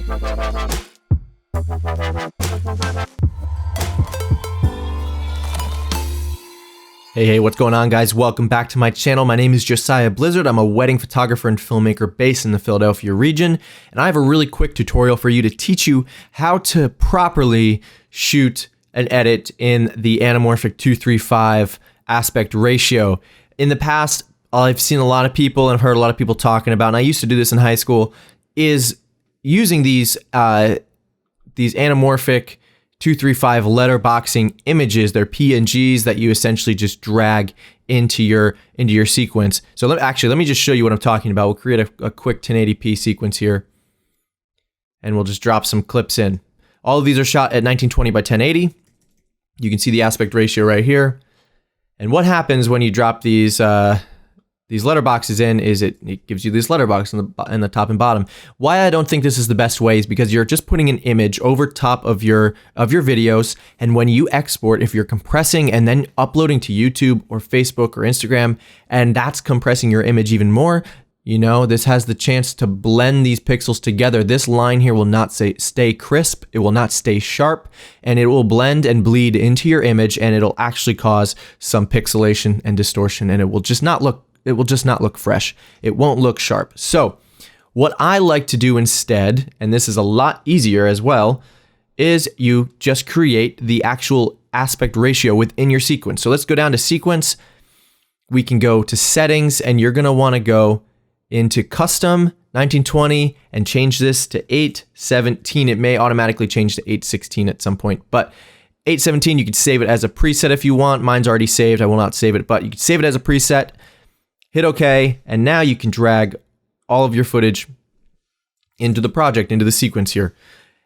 Hey, what's going on, guys? Welcome back to my channel. My name is Josiah Blizzard. I'm a wedding photographer and filmmaker based in the Philadelphia region, and I have a really quick tutorial for you to teach you how to properly shoot and edit in the anamorphic 2:3:5 aspect ratio. In the past, I've seen a lot of people and I've heard a lot of people talking about, and I used to do this in high school, is using these anamorphic 2:3:5 letterboxing images. They're PNGs that you essentially just drag into your sequence. So let me just show you what I'm talking about. We'll create a quick 1080p sequence here, and we'll just drop some clips in. All of these are shot at 1920 by 1080. You can see the aspect ratio right here. And what happens when you drop these letterboxes in is it gives you this letterbox in the top and bottom. Why I don't think this is the best way is because you're just putting an image over top of your videos, and when you export, if you're compressing and then uploading to YouTube or Facebook or Instagram, and that's compressing your image even more, you know, this has the chance to blend these pixels together. This line here will not stay crisp, it will not stay sharp, and it will blend and bleed into your image, and it'll actually cause some pixelation and distortion, and it will just not look fresh. It won't look sharp. So what I like to do instead, and this is a lot easier as well, is you just create the actual aspect ratio within your sequence. So let's go down to sequence. We can go to settings, and you're gonna wanna go into custom 1920 and change this to 817. It may automatically change to 816 at some point, but 817, you can save it as a preset if you want. Mine's already saved. I will not save it, but you can save it as a preset. Hit OK, and now you can drag all of your footage into the project, into the sequence here.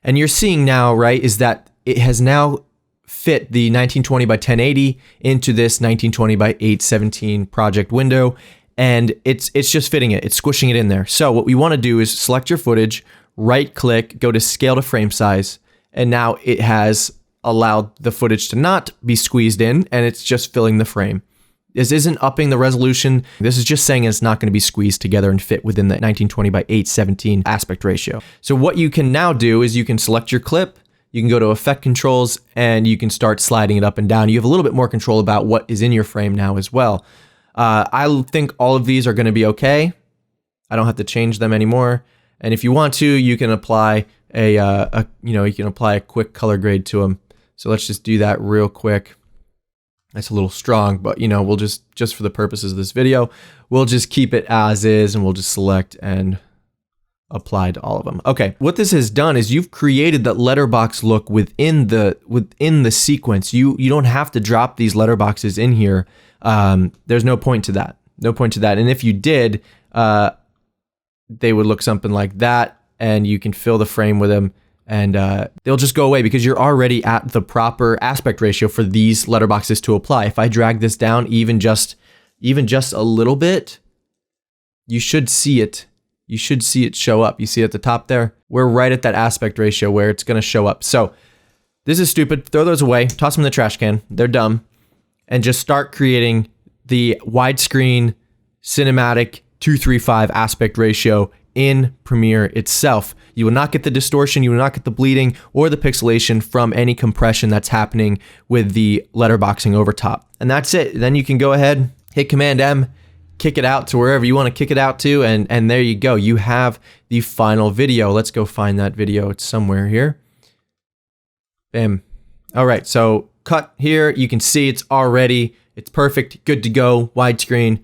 And you're seeing now, right, is that it has now fit the 1920 by 1080 into this 1920 by 817 project window, and it's just fitting it. It's squishing it in there. So what we want to do is select your footage, right-click, go to scale to frame size, and now it has allowed the footage to not be squeezed in, and it's just filling the frame. This isn't upping the resolution. This is just saying it's not going to be squeezed together and fit within the 1920 by 817 aspect ratio. So what you can now do is you can select your clip, you can go to effect controls, and you can start sliding it up and down. You have a little bit more control about what is in your frame now as well. I think all of these are going to be okay. I don't have to change them anymore. And if you want to, you can apply a quick color grade to them. So let's just do that real quick. That's a little strong, but you know, we'll just for the purposes of this video, we'll just keep it as is, and we'll just select and apply to all of them. Okay, what this has done is you've created that letterbox look within the sequence. You don't have to drop these letterboxes in here. There's no point to that. No point to that. And if you did, they would look something like that, and you can fill the frame with them, and they'll just go away because you're already at the proper aspect ratio for these letterboxes to apply. If I drag this down even just a little bit, you should see it. You should see it show up. You see at the top there? We're right at that aspect ratio where it's gonna show up. So this is stupid. Throw those away, toss them in the trash can. They're dumb. And just start creating the widescreen cinematic 2:3:5 aspect ratio in Premiere itself. You will not get the distortion, you will not get the bleeding or the pixelation from any compression that's happening with the letterboxing over top. And that's it. Then you can go ahead, hit Command M, kick it out to wherever you want to kick it out to, and there you go. You have the final video. Let's go find that video. It's somewhere here. Bam. All right, so cut here. You can see it's perfect, good to go, widescreen,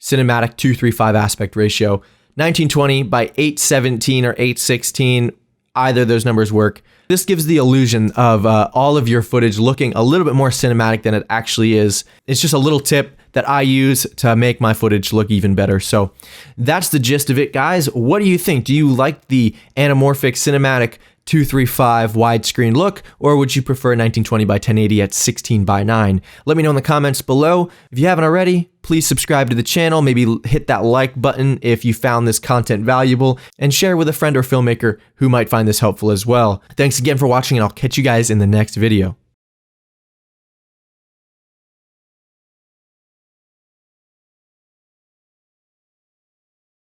cinematic 2:3:5 aspect ratio. 1920 by 817 or 816, either of those numbers work. This gives the illusion of all of your footage looking a little bit more cinematic than it actually is. It's just a little tip that I use to make my footage look even better. So that's the gist of it, guys. What do you think? Do you like the anamorphic cinematic 2:3:5 widescreen look, or would you prefer 1920 by 1080 at 16 by 9? Let me know in the comments below. If you haven't already, please subscribe to the channel, maybe hit that like button if you found this content valuable, and share with a friend or filmmaker who might find this helpful as well. Thanks again for watching, and I'll catch you guys in the next video.